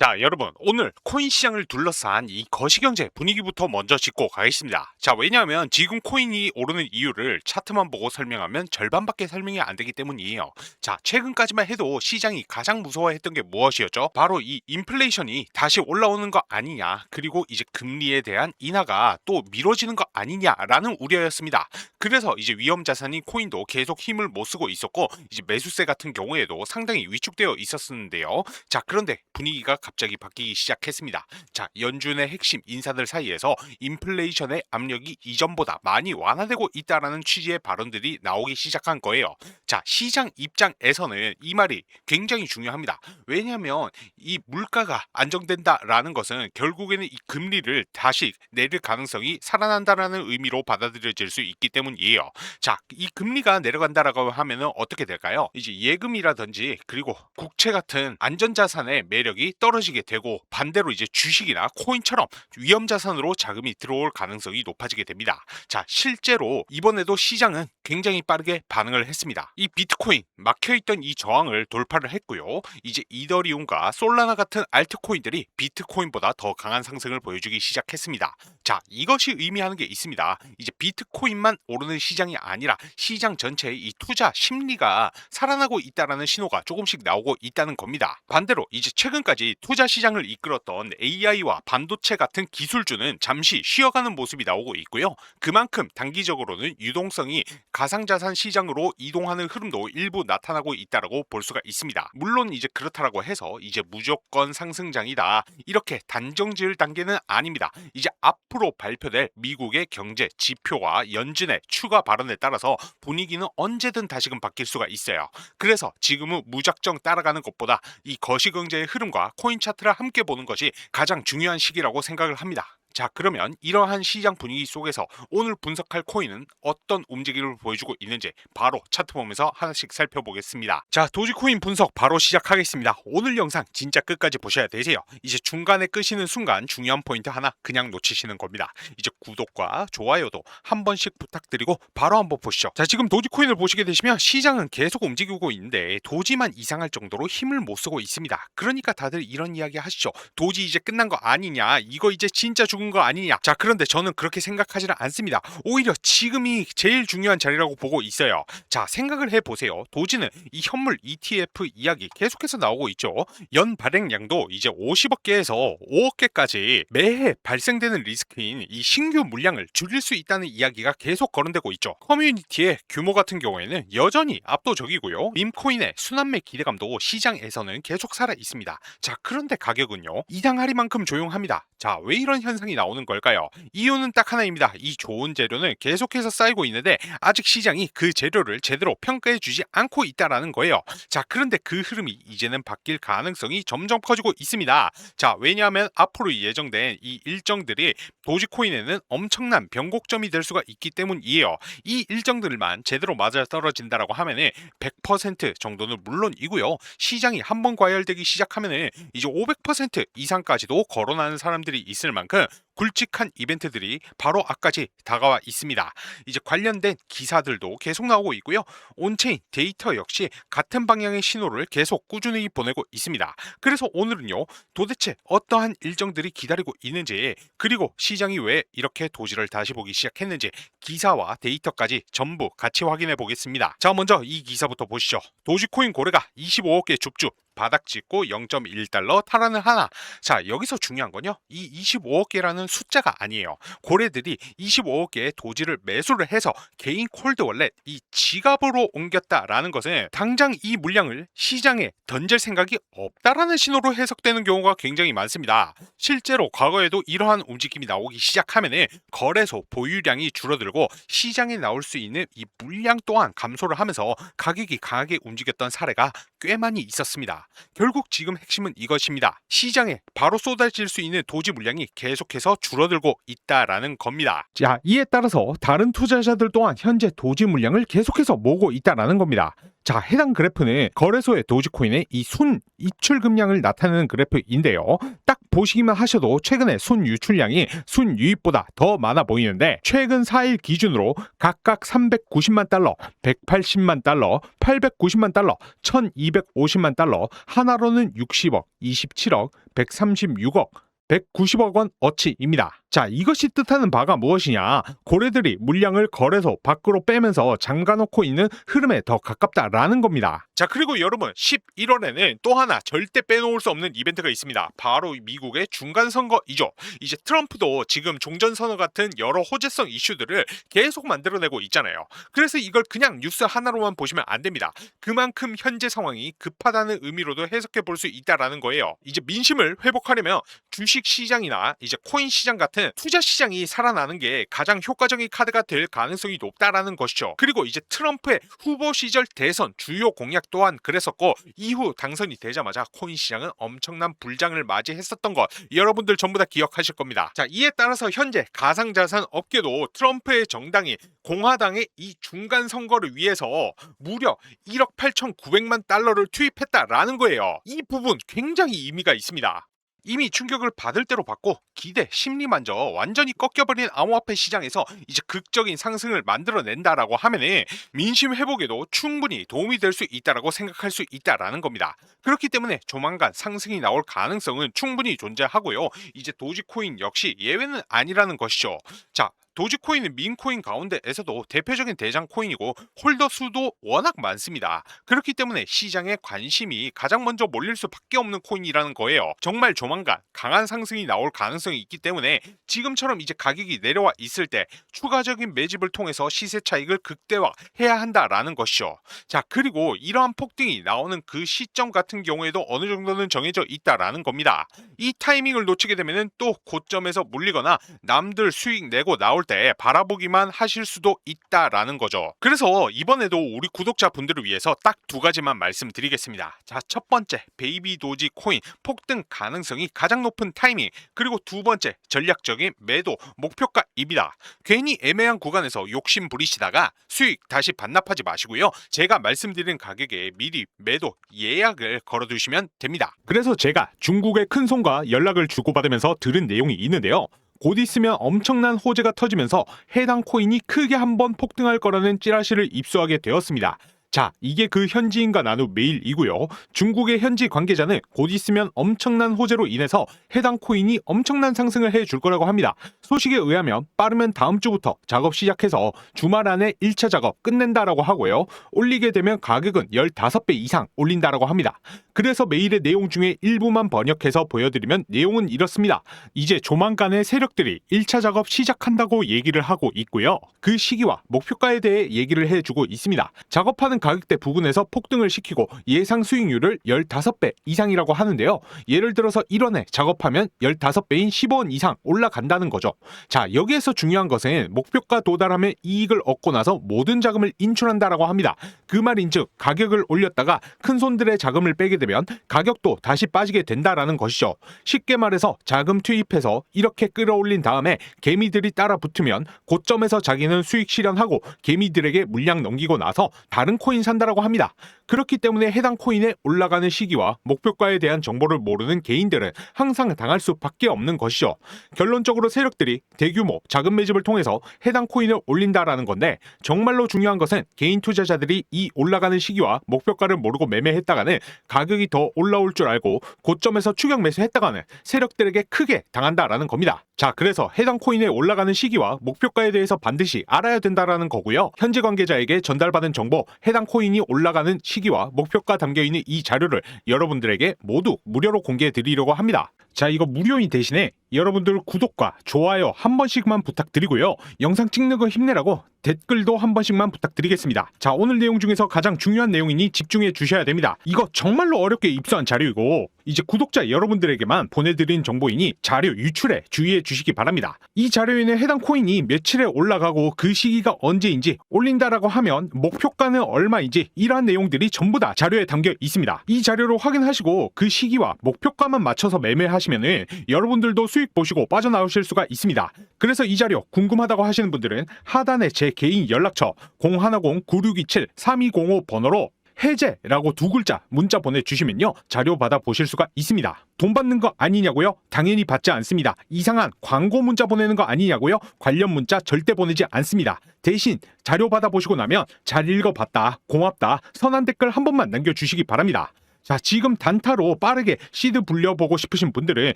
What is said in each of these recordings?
자, 여러분, 오늘 코인 시장을 둘러싼 이 거시경제 분위기부터 먼저 짚고 가겠습니다. 자, 왜냐하면 지금 코인이 오르는 이유를 차트만 보고 설명하면 절반밖에 설명이 안 되기 때문이에요. 자, 최근까지만 해도 시장이 가장 무서워했던 게 무엇이었죠? 바로 이 인플레이션이 다시 올라오는 거 아니냐, 그리고 이제 금리에 대한 인하가 또 미뤄지는 거 아니냐라는 우려였습니다. 그래서 이제 위험 자산인 코인도 계속 힘을 못 쓰고 있었고, 이제 매수세 같은 경우에도 상당히 위축되어 있었는데요. 자, 그런데 분위기가 갑자기 바뀌기 시작했습니다. 자, 연준의 핵심 인사들 사이에서 인플레이션의 압력이 이전보다 많이 완화되고 있다라는 취지의 발언들이 나오기 시작한 거예요. 자, 시장 입장에서는 이 말이 굉장히 중요합니다. 왜냐하면 이 물가가 안정된다라는 것은 결국에는 이 금리를 다시 내릴 가능성이 살아난다라는 의미로 받아들여질 수 있기 때문이에요. 자, 이 금리가 내려간다라고 하면은 어떻게 될까요? 이제 예금이라든지 그리고 국채 같은 안전자산의 매력이 떨어지게 되고, 반대로 이제 주식이나 코인처럼 위험자산으로 자금이 들어올 가능성이 높아지게 됩니다. 자, 실제로 이번에도 시장은 굉장히 빠르게 반응을 했습니다. 이 비트코인 막혀있던 이 저항을 돌파를 했고요. 이제 이더리움과 솔라나 같은 알트코인들이 비트코인보다 더 강한 상승을 보여주기 시작했습니다. 자, 이것이 의미하는 게 있습니다. 이제 비트코인만 오르는 시장이 아니라 시장 전체의 이 투자 심리가 살아나고 있다라는 신호가 조금씩 나오고 있다는 겁니다. 반대로 이제 최근까지 투자 시장을 이끌었던 AI와 반도체 같은 기술주는 잠시 쉬어가는 모습이 나오고 있고요. 그만큼 단기적으로는 유동성이 가상자산 시장으로 이동하는 흐름도 일부 나타나고 있다라고 볼 수가 있습니다. 물론 이제 그렇다라고 해서 이제 무조건 상승장이다, 이렇게 단정 지을 단계는 아닙니다. 이제 앞으로 발표될 미국의 경제 지표와 연준의 추가 발언에 따라서 분위기는 언제든 다시금 바뀔 수가 있어요. 그래서 지금은 무작정 따라가는 것보다 이 거시경제의 흐름과 코인 차트를 함께 보는 것이 가장 중요한 시기라고 생각을 합니다. 자, 그러면 이러한 시장 분위기 속에서 오늘 분석할 코인은 어떤 움직임을 보여주고 있는지 바로 차트 보면서 하나씩 살펴보겠습니다. 자, 도지코인 분석 바로 시작하겠습니다. 오늘 영상 진짜 끝까지 보셔야 되세요. 이제 중간에 끄시는 순간 중요한 포인트 하나 그냥 놓치시는 겁니다. 이제 구독과 좋아요도 한 번씩 부탁드리고 바로 한번 보시죠. 자, 지금 도지코인을 보시게 되시면 시장은 계속 움직이고 있는데 도지만 이상할 정도로 힘을 못 쓰고 있습니다. 그러니까 다들 이런 이야기 하시죠. 도지 이제 끝난 거 아니냐, 이거 이제 진짜 죽은 거 아니냐. 자, 그런데 저는 그렇게 생각하지는 않습니다. 오히려 지금이 제일 중요한 자리라고 보고 있어요. 자, 생각을 해보세요. 도지는 이 현물 ETF 이야기 계속해서 나오고 있죠. 연 발행량도 이제 50억 개에서 5억 개까지 매해 발생되는 리스크인 이 신규 물량을 줄일 수 있다는 이야기가 계속 거론되고 있죠. 커뮤니티의 규모 같은 경우에는 여전히 압도적이고요. 밈코인의 순환매 기대감도 시장에서는 계속 살아 있습니다. 자, 그런데 가격은요, 이상하리만큼 조용합니다. 자, 왜 이런 현상이 나오는 걸까요? 이유는 딱 하나입니다. 이 좋은 재료는 계속해서 쌓이고 있는데 아직 시장이 그 재료를 제대로 평가해 주지 않고 있다라는 거예요. 자, 그런데 그 흐름이 이제는 바뀔 가능성이 점점 커지고 있습니다. 자, 왜냐하면 앞으로 예정된 이 일정들이 도지코인에는 엄청난 변곡점이 될 수가 있기 때문이에요. 이 일정들만 제대로 맞아떨어진다라고 하면은 100% 정도는 물론이고요. 시장이 한번 과열되기 하면은 이제 500% 이상까지도 거론하는 사람들이 있을 만큼 굵직한 이벤트들이 바로 앞까지 다가와 있습니다. 이제 관련된 기사들도 계속 나오고 있고요. 온체인 데이터 역시 같은 방향의 신호를 계속 꾸준히 보내고 있습니다. 그래서 오늘은요, 도대체 어떠한 일정들이 기다리고 있는지, 그리고 시장이 왜 이렇게 도지를 다시 보기 시작했는지 기사와 데이터까지 전부 같이 확인해 보겠습니다. 자, 먼저 이 기사부터 보시죠. 도지코인 고래가 25억 개 줍줍 바닥 찍고 0.1달러 탈환을 하나. 자, 여기서 중요한 건요, 이 25억 개라는 숫자가 아니에요. 고래들이 25억 개의 도지를 매수를 해서 개인 콜드 월렛, 이 지갑으로 옮겼다라는 것은 당장 이 물량을 시장에 던질 생각이 없다라는 신호로 해석되는 경우가 굉장히 많습니다. 실제로 과거에도 이러한 움직임이 나오기 시작하면은 거래소 보유량이 줄어들고 시장에 나올 수 있는 이 물량 또한 감소를 하면서 가격이 강하게 움직였던 사례가 꽤 많이 있었습니다. 결국 지금 핵심은 이것입니다. 시장에 바로 쏟아질 수 있는 도지 물량이 계속해서 줄어들고 있다라는 겁니다. 자, 이에 따라서 다른 투자자들 또한 현재 도지 물량을 계속해서 모으고 있다라는 겁니다. 자, 해당 그래프는 거래소의 도지코인의 이 순 입출 금량을 나타내는 그래프인데요. 딱 보시기만 하셔도 최근에 순유출량이 순유입보다 더 많아 보이는데 최근 4일 기준으로 각각 390만 달러, 180만 달러, 890만 달러, 1250만 달러, 하나로는 60억, 27억, 136억, 190억 원 어치입니다. 자, 이것이 뜻하는 바가 무엇이냐? 고래들이 물량을 거래소 밖으로 빼면서 잠가놓고 있는 흐름에 더 가깝다라는 겁니다. 자, 그리고 여러분 11월에는 또 하나 절대 빼놓을 수 없는 이벤트가 있습니다. 바로 미국의 중간선거이죠. 이제 트럼프도 지금 종전선언 같은 여러 호재성 이슈들을 계속 만들어내고 있잖아요. 그래서 이걸 그냥 뉴스 하나로만 보시면 안 됩니다. 그만큼 현재 상황이 급하다는 의미로도 해석해 볼 수 있다라는 거예요. 이제 민심을 회복하려면 주식 시장이나 이제 코인 시장 같은 투자 시장이 살아나는 게 가장 효과적인 카드가 될 가능성이 높다라는 것이죠. 그리고 이제 트럼프의 후보 시절 대선 주요 공약 또한 그랬었고 이후 당선이 되자마자 코인 시장은 엄청난 불장을 맞이했었던 것 여러분들 전부 다 기억하실 겁니다. 자, 이에 따라서 현재 가상자산 업계도 트럼프의 정당이 공화당의 이 중간 선거를 위해서 무려 1억 8,900만 달러를 투입했다라는 거예요. 이 부분 굉장히 의미가 있습니다. 이미 충격을 받을 대로 받고 기대, 심리만저 완전히 꺾여버린 암호화폐 시장에서 이제 극적인 상승을 만들어낸다라고 하면은 민심 회복에도 충분히 도움이 될 수 있다라고 생각할 수 있다라는 겁니다. 그렇기 때문에 조만간 상승이 나올 가능성은 충분히 존재하고요. 이제 도지코인 역시 예외는 아니라는 것이죠. 자, 도지코인은 민코인 가운데에서도 대표적인 대장 코인이고 홀더 수도 워낙 많습니다. 그렇기 때문에 시장에 관심이 가장 먼저 몰릴 수밖에 없는 코인이라는 거예요. 정말 조만간 강한 상승이 나올 가능성이 있기 때문에 지금처럼 이제 가격이 내려와 있을 때 추가적인 매집을 통해서 시세 차익을 극대화해야 한다라는 것이죠. 자, 그리고 이러한 폭등이 나오는 그 시점 같은 경우에도 어느 정도는 정해져 있다라는 겁니다. 이 타이밍을 놓치게 되면 또 고점에서 물리거나 남들 수익 내고 나올 때 바라보기만 하실 수도 있다라는 거죠. 그래서 이번에도 우리 구독자분들을 위해서 딱 두 가지만 말씀드리겠습니다. 자, 첫 번째 베이비 도지 코인 폭등 가능성이 가장 높은 타이밍, 그리고 두 번째 전략적인 매도 목표가입니다. 괜히 애매한 구간에서 욕심 부리시다가 수익 다시 반납하지 마시고요. 제가 말씀드린 가격에 미리 매도 예약을 걸어두시면 됩니다. 그래서 제가 중국의 큰손과 연락을 주고받으면서 들은 내용이 있는데요. 곧 있으면 엄청난 호재가 터지면서 해당 코인이 크게 한번 폭등할 거라는 찌라시를 입수하게 되었습니다. 자, 이게 그 현지인과 나눈 메일이고요. 중국의 현지 관계자는 곧 있으면 엄청난 호재로 인해서 해당 코인이 엄청난 상승을 해줄 거라고 합니다. 소식에 의하면 빠르면 다음 주부터 작업 시작해서 주말 안에 1차 작업 끝낸다라고 하고요. 올리게 되면 가격은 15배 이상 올린다라고 합니다. 그래서 메일의 내용 중에 일부만 번역해서 보여드리면 내용은 이렇습니다. 이제 조만간에 세력들이 1차 작업 시작한다고 얘기를 하고 있고요. 그 시기와 목표가에 대해 얘기를 해주고 있습니다. 작업하는 가격대 부근에서 폭등을 시키고 예상 수익률을 15배 이상이라고 하는데요. 예를 들어서 1원에 작업하면 15배인 15원 이상 올라간다는 거죠. 자, 여기에서 중요한 것은 목표가 도달하면 이익을 얻고 나서 모든 자금을 인출한다라고 합니다. 그 말인즉 가격을 올렸다가 큰손들의 자금을 빼게 되면 가격도 다시 빠지게 된다라는 것이죠. 쉽게 말해서 자금 투입해서 이렇게 끌어올린 다음에 개미들이 따라 붙으면 고점에서 자기는 수익 실현하고 개미들에게 물량 넘기고 나서 다른 코인 산다라고 합니다. 그렇기 때문에 해당 코인의 올라가는 시기와 목표가에 대한 정보를 모르는 개인들은 항상 당할 수밖에 없는 것이죠. 결론적으로 세력들이 대규모 자금 매집을 통해서 해당 코인을 올린다라는 건데 정말로 중요한 것은 개인 투자자들이 이 올라가는 시기와 목표가를 모르고 매매했다가는 가격이 더 올라올 줄 알고 고점에서 추격 매수했다가는 세력들에게 크게 당한다라는 겁니다. 자, 그래서 해당 코인의 올라가는 시기와 목표가에 대해서 반드시 알아야 된다라는 거고요. 현지 관계자에게 전달받은 정보, 해당 코인이 올라가는 시기와 목표가 담겨있는 이 자료를 여러분들에게 모두 무료로 공개해 드리려고 합니다. 자, 이거 무료인 대신에 여러분들 구독과 좋아요 한 번씩만 부탁드리고요. 영상 찍는 거 힘내라고 댓글도 한 번씩만 부탁드리겠습니다. 자, 오늘 내용 중에서 가장 중요한 내용이니 집중해 주셔야 됩니다. 이거 정말로 어렵게 입수한 자료이고 이제 구독자 여러분들에게만 보내드린 정보이니 자료 유출에 주의해 주시기 바랍니다. 이 자료에는 해당 코인이 며칠에 올라가고 그 시기가 언제인지, 올린다라고 하면 목표가는 얼마인지 이러한 내용들이 전부 다 자료에 담겨 있습니다. 이 자료를 확인하시고 그 시기와 목표가만 맞춰서 매매하시면은 여러분들도 수익 보시고 빠져나오실 수가 있습니다. 그래서 이 자료 궁금하다고 하시는 분들은 하단에 제 개인 연락처 010-9627-3205 번호로 해제라고 두 글자 문자 보내주시면요 자료 받아 보실 수가 있습니다. 돈 받는 거 아니냐고요? 당연히 받지 않습니다. 이상한 광고 문자 보내는 거 아니냐고요? 관련 문자 절대 보내지 않습니다. 대신 자료 받아보시고 나면 잘 읽어봤다, 고맙다, 선한 댓글 한 번만 남겨주시기 바랍니다. 자, 지금 단타로 빠르게 시드 불려보고 싶으신 분들은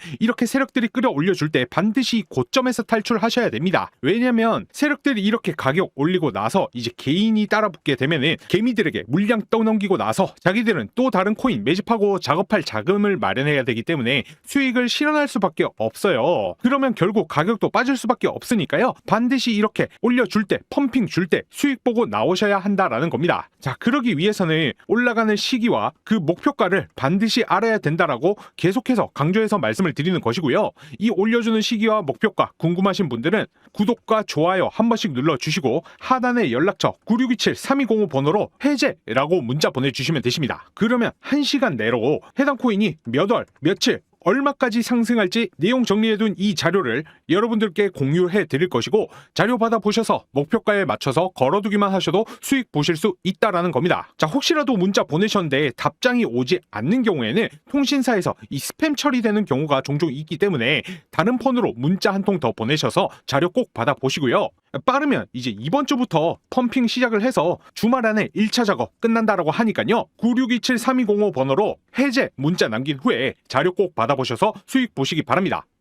이렇게 세력들이 끌어올려줄 때 반드시 고점에서 탈출하셔야 됩니다. 왜냐면 세력들이 이렇게 가격 올리고 나서 이제 개인이 따라붙게 되면은 개미들에게 물량 떠넘기고 나서 자기들은 또 다른 코인 매집하고 작업할 자금을 마련해야 되기 때문에 수익을 실현할 수밖에 없어요. 그러면 결국 가격도 빠질 수밖에 없으니까요. 반드시 이렇게 올려줄 때, 펌핑 줄 때 수익 보고 나오셔야 한다라는 겁니다. 자, 그러기 위해서는 올라가는 시기와 그 목표가를 반드시 알아야 된다라고 계속해서 강조해서 말씀을 드리는 것이고요. 이 올려주는 시기와 목표가 궁금하신 분들은 구독과 좋아요 한 번씩 눌러주시고 하단에 연락처 9627-3205 번호로 해제라고 문자 보내주시면 되십니다. 그러면 1시간 내로 해당 코인이 몇 월, 며칠, 얼마까지 상승할지 내용 정리해둔 이 자료를 여러분들께 공유해 드릴 것이고, 자료 받아보셔서 목표가에 맞춰서 걸어두기만 하셔도 수익 보실 수 있다라는 겁니다. 자, 혹시라도 문자 보내셨는데 답장이 오지 않는 경우에는 통신사에서 이 스팸 처리되는 경우가 종종 있기 때문에 다른 폰으로 문자 한 통 더 보내셔서 자료 꼭 받아보시고요. 빠르면 이제 이번 주부터 펌핑 시작을 해서 주말 안에 1차 작업 끝난다라고 하니까요. 9627-3205 번호로 해제 문자 남긴 후에 자료 꼭 받아보셔서 수익 보시기 바랍니다.